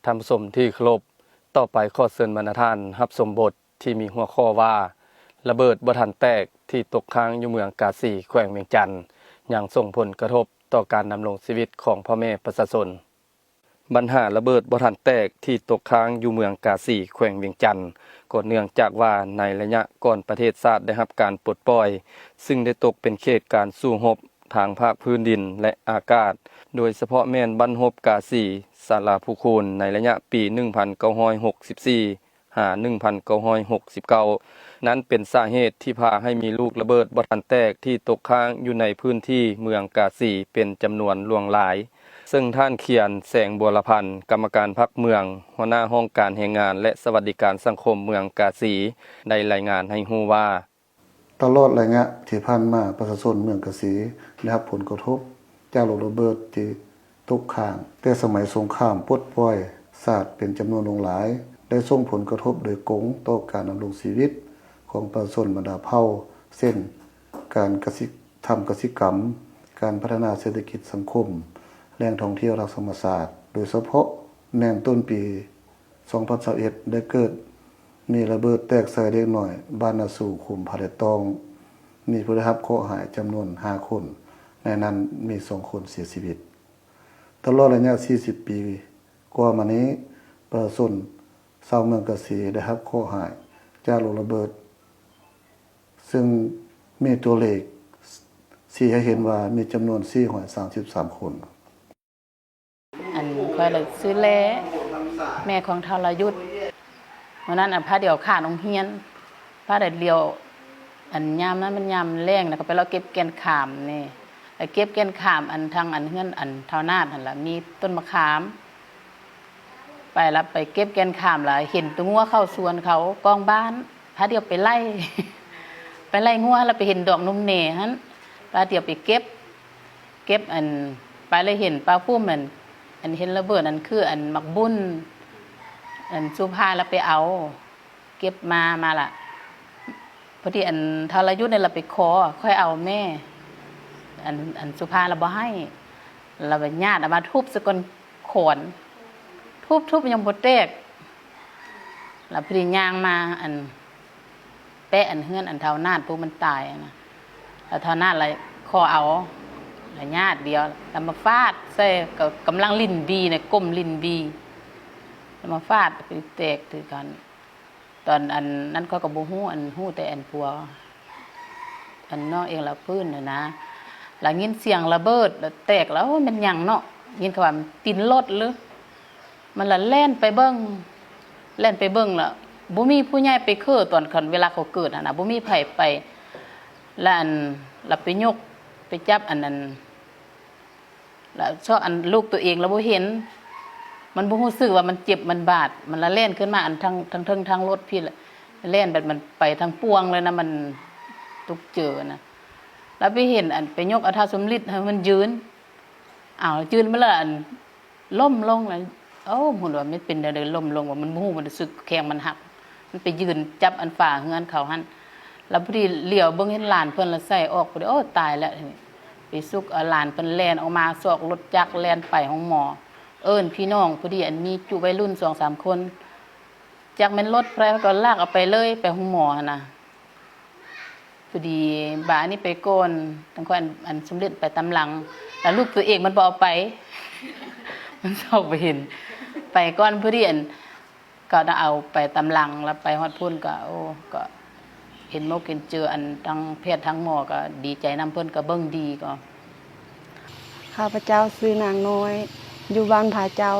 ท่านผู้ชมที่เคารพต่อไปขอเชิญบรรณาท่านรับชมบทที่มีหัวข้อว่าระเบิดบ่ทันแตกที่ตกค้างอยู่เมืองกาสีแขวงเวียงจันทน์ยังส่งผลกระทบต่อการดำรงชีวิตของพ่อแม่ประชาชนปัญหาระเบิดบ่ทันแตกที่ตกค้างอยู่เมืองกาสีแขวงเวียงจันทน์ก็เนื่องจากว่าในระยะก่อนประเทศชาติได้รับการปลดปล่อยซึ่งได้ตกเป็นเขตการสู้รบทางภาคพื้นดินและอากาศโดยเฉพาะแม่นบ้านฮบกาสีศาลาภูคูนในระยะปี 1964 หา 1969 นั้นเป็นสาเหตุที่พาให้มีลูกระเบิดบ่ทันแตกที่ตกค้างอยู่ในพื้นที่เมืองกาสีเป็นจำนวนหลวงหลายซึ่งท่านเขียนแสงบัวละพันธ์กรรมการพรรคเมืองหัวหน้าห้องการแรงงานและสวัสดิการสังคมเมืองกาสีได้รายงานให้ฮู้ว่าตลอดระยะที่ผ่านมาประชาชนเมืองกาสีได้รับผลกระทบจากลูกระเบิดที่ตกค้างแต่สมัยสงครามปลดปล่อยศาสตร์เป็นจำนวนหลายได้ส่งผลกระทบโดยกงต่อการดำรงชีวิตของประชาชนบรรดาเผ่าเช่นการกสิกรรมการพัฒนาเศรษฐกิจสังคมแหล่งท่องเที่ยวรักธรรมชาติโดยเฉพาะแนวต้นปี 2021 ได้เกิดมีระเบิดแตกใส่เล็กน้อยบ้านนาสู่ขุมผาแดตองมีผู้ได้รับเคราะห์หายจำนวน5คนในนั้นมี2คนเสียชีวิตตลอดระยะ40ปีกว่ามานี้ประชาชนชาวเมืองกาสีได้รับเคราะห์หายจากลูกระเบิดซึ่งมีตัวเลขชี้ให้เห็นว่ามีจำนวน433คนค่อยเลยซื้อแลแม่ของทารยุทธวันนั้นพระเดียวขาดองเฮียนพระเดียวยามนั้นมันยามแรงแล้วก็ไปเราเก็บแกนขามนี่เก็บแกนขามทางเฮือนเท่านาดหั่นล่ะมีต้นมะขามไปแล้วไปเก็บแกนขามล่ะเห็นตัวงัวเข้าสวนเขากองบ้านพระเดียวไปไล่ ไปไล่งัวแล้วไปเห็นดอกนมเน่หั่นพระเดียวไปเก็บไปเลยเห็นปลาพุ่มเห็นระเบิดคือหมักบุญสุภาแล้วไปเอาเก็บมาล่ะพอดีทารยุทธ์เนี่ยเราไปขอค่อยเอาแม่สุภาเราบ่ให้เราไปญาติเอามาทุบสกลโขนทุบยังบ่แตกแล้วพอดีย่างมาแปะเฮือนเท่านาดพวกมันตายนะแล้วเท่านาดอะไรขอเอาญาติเดียวแล้วมาฟาดใส่กำลังลิ้นบีเนี่ยก้มลิ้นบีแล้วมาฟาดไปแตกถือกันตอนนั้นเขาก็บ่ฮู้ฮู้แต่ปัวน้องเองละพื้นน่ะนะแล้วยินเสียงระเบิดแล้วแตกแล้วมันหยังเนาะยินเขาว่ามันตินรถหรือมันละแล่นไปเบิ่งล่ะบ่มีผู้ใหญ่ไปคือตอนคันเวลาเขาเกิดน่ะบ่มีไผไปแล้วแล้วไปยกไปจับนั้นแล้วชอบลูกตัวเองแล้วบ่เห็นมันบ่รู้สึกว่ามันเจ็บมันบาดมันละเล่นขึ้นมาทางรถพี่เล่นแบบมันไปทางปวงเลยนะมันตุกเจอนะแล้วไปเห็นไปยกเอาท่าสมฤทธิ์ให้มันยืนยืนมาแล้วล้มลงแล้วหุ่นว่ามันเป็นเดินล้มลงว่ามันบ่ฮู้มันรู้สึกแข้งมันหักมันไปยืนจับฝ่าเฮือนเขาหั่นแล้วพอดีเหลียวเบิ่งเห็นหลานเพิ่นละใส่ออกพอดีตายแล้วไปสุกหลานเพิ่นแล่นออกมาซอกรถจักรแล่นไปห้องหมอพี่น้องพอดีมีจุวัยรุ่น 2-3 คนจากแม่นรถไฟก็ลากเอาไปเลยไปห้องหมอน่ะพอดีบ้านนี้ไปโกนทั้งคนสมเด็จไปตำหลังแล้วลูกตัวเองมันบ่เอาไป มันชอบไปเห็นไปก่อนพอดีก็เอาไปตำหลังแล้วไปฮอดพุ่นก็ก็เห็นเห็นเจอทั้งแพทย์ทั้งหมอก็ดีใจนำเพิ่นก็เบิ่งดีก็ข้าพเจ้าซื้อนางน้อยอยู่บ้านผาเจ้า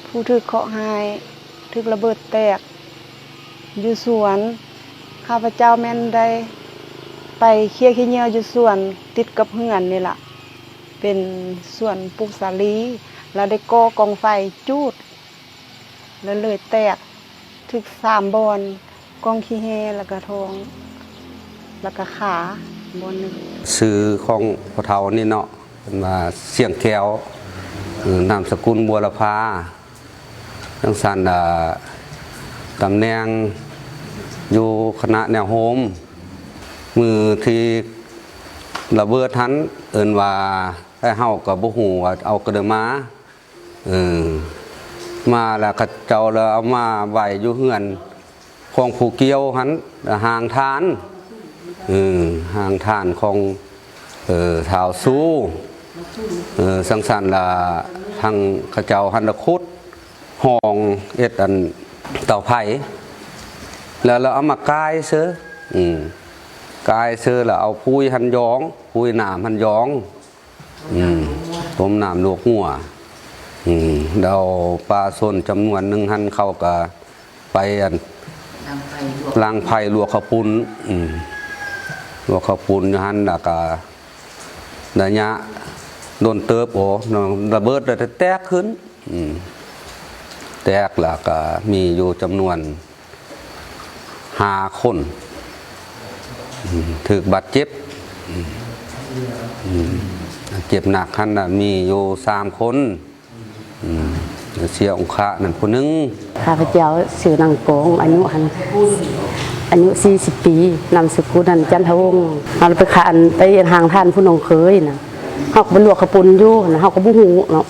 ผู้ถูกเคราะห์หายถูกระเบิดแตกอยู่สวนข้าพเจ้าแม่นได้ไปเคลียร์ขี้เหนียวอยู่สวนติดกับเฮือนนี่ล่ะเป็นสวนปลูกสาลีแล้วได้ก่อกองไฟจูดแล้วเลยแตกถึก3บอนกองขี้แฮแล้วก็ท้องแล้วก็ขาบอนนึงชื่อของพ่อเฒ่านี่เนาะเป็นว่าเสียงแก้วนามสกุลบัวละพาทั้งสันตำแหน่งอยู่คณะแนวโฮมมือที่ระเบิดทันว่าให้เฮาก็บ่ฮู้ว่าเอากระเดมา มาแล้วก็เจ้าเลยเอามาไว้อยู่เฮือนของผู้เกี่ยวหันห่างทานห่างทานของท้าวสู้สังสรรค์ละทางข้าเจ้าหันละคุดห้องเอ็ดอันเต่าไผ่แล้วเราเอามากายเสือกายเสือแล้วเอาพุยหันยองพุยหนามหันยองต้มน้ำลวกหัวเดาปลาส้นจำนวนหนึ่งหันเข้ากับไปอันล้างไผ่ลวกข้าวปุ้นลวกข้าวปุ้นหันแล้วก็ระยะโดนเติบโอ้ระเบิดเลยแตกขึ้นแตกแล้วก็มีอยู่จำนวน5 คนถูกบาดเจ็บเจ็บหนักขันมีอยู่3 คนเสียองค์ะนั่นคนนึงข้าพเจ้าชื่อนางโกงอายุ40 ปีนามสกุลนันจันทวงศ์เราไปขานไปห่างท่านผู้น้องเคยนะเฮาก็เป็นลวกขปุ่นอยู่นะเฮาก็บ่ฮู้เนาะ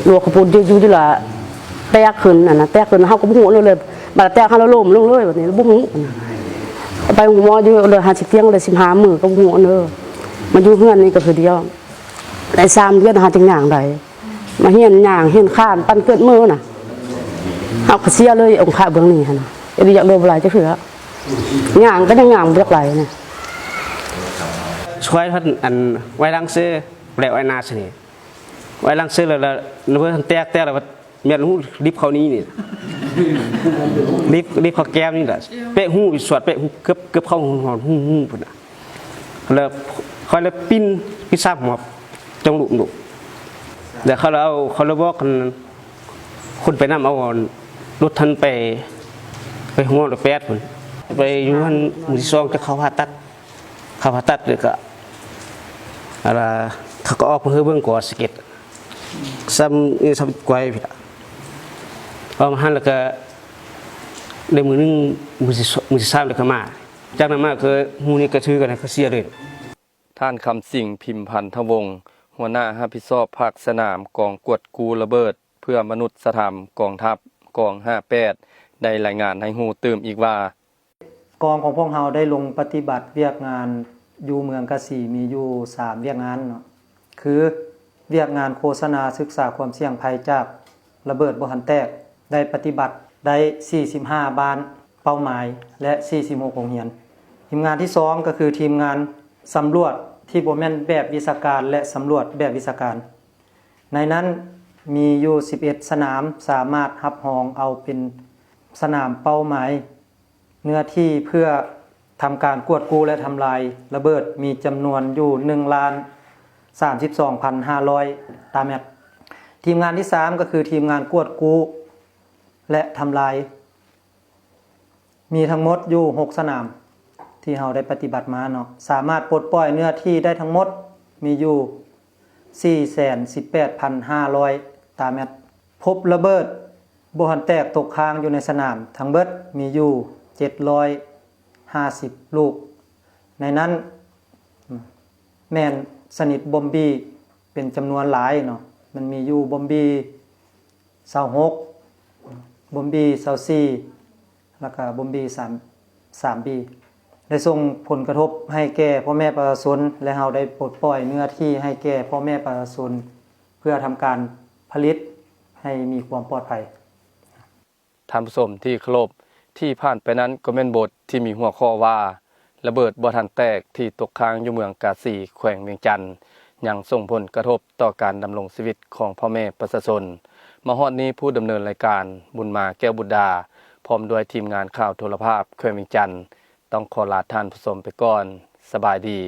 ลวกขปุ่นอยู่ที่ละแตกขึ้นนะแตกขึ้นเฮาก็บ่ฮู้เลยบาดแตกเฮาล้มลงเลยบัดนี้บ่ฮู้ไปหมออยู่เลย50 เที่ยงเลย15 มื้อก็บ่ฮู้เด้อมันอยู่เฮือนนี่ก็คือเดียวได้3 เดือนหาจังหยังได้มาเฮียนหยังเฮียนข้านปั้นเกิดมือน่ะเฮาก็เสียเลยองค์พระเบื้องนี้หั่นน่ะอยากโดนบ่หลายจักเทื่อหยังก็ยังหยังบ่จักหลายนะช่วยท่านอันไว้ลังซื้อแปลไว้นาสินี่ไว้ลังซื้อแล้วเพื่อนแตกแล้วเมียนหูรีบเขานี้นี่รีบเขาแก้มนี่แหละเปะหูสวดเปะหูเกือบเข้าหูพุ่นน่ะแล้วคอยแล้วปิ้นซ้ำหมอบจงหลุมเดี๋ยวเขาเลยบอกกันคนไปนำเอารถท่านไปหัวรถแปดพุ่นไปอยู่ท่านมือที่2จะเข้าผ่าตัดเลยก็อะไรเขาก็ออกมาเบื้องก่อสเก็ตซ้ำกวยพี่เอามาหันแล้วก็ในมือนึงมือที่3เลยก็มาจากนั้นมาคือหูนี่กระทือกันเขาเสียเลยท่านคำสิ่งพิมพันธวงศ์หัวหน้ารับผิดชอบภาคสนามกองกวดกูระเบิดเพื่อมนุษยธรรมกองทัพกอง58ได้รายงานให้ฮู้ตื่มอีกว่ากองของพวกเราได้ลงปฏิบัติเวียกงานอยู่เมืองกะสีมีอยู่3เวียกงานเนาะคือเวียกงานโฆษณาศึกษาความเสี่ยงภัยจากระเบิดบ่ทันแตกได้ปฏิบัติได้45บ้านเป้าหมายและ46โรงเรียนทีมงานที่2ก็คือทีมงานสำรวจที่บ่แม่นแบบวิชาการและสำรวจแบบวิชาการในนั้นมีอยู่11สนามสามารถรับรองเอาเป็นสนามเป้าหมายเนื้อที่เพื่อทำการกวดกู้และทำลายระเบิดมีจำนวนอยู่1,32,500 ตารางเมตรทีมงานที่3ก็คือทีมงานกวดกู้และทำลายมีทั้งหมดอยู่6สนามที่เราได้ปฏิบัติมาเนาะสามารถปลดปล่อยเนื้อที่ได้ทั้งหมดมีอยู่ 418,500 ตารางเมตรพบระเบิดบ่ทันแตกตกค้างอยู่ในสนามทั้งเบิดมีอยู่750 ลูกในนั้นแม่นสนิทบอมบี้เป็นจำนวนหลายเนาะมันมีอยู่บอมบี้26บอมบี้24แล้วก็บอมบี้3บีได้ส่งผลกระทบให้แก่พ่อแม่ประชาชนและเราได้ปลดปล่อยเนื้อที่ให้แก่พ่อแม่ประชาชนเพื่อทำการผลิตให้มีความปลอดภัยท่านผู้ชมที่เคารพที่ผ่านไปนั้นก็แม่นบทที่มีหัวข้อว่าระเบิดบ่ทันแตกที่ตกค้างอยู่เมืองกาสีแขวงเวียงจันทน์ยังส่งผลกระทบต่อการดำรงชีวิตของพ่อแม่ประชาชนมาฮอดนี้ผู้ดำเนินรายการบุญมาแก้วบุตรดาพร้อมด้วยทีมงานข่าวโทรภาพแขวงเวียงจันทน์ต้องขอลาท่านผู้ชมไปก่อนสบายดี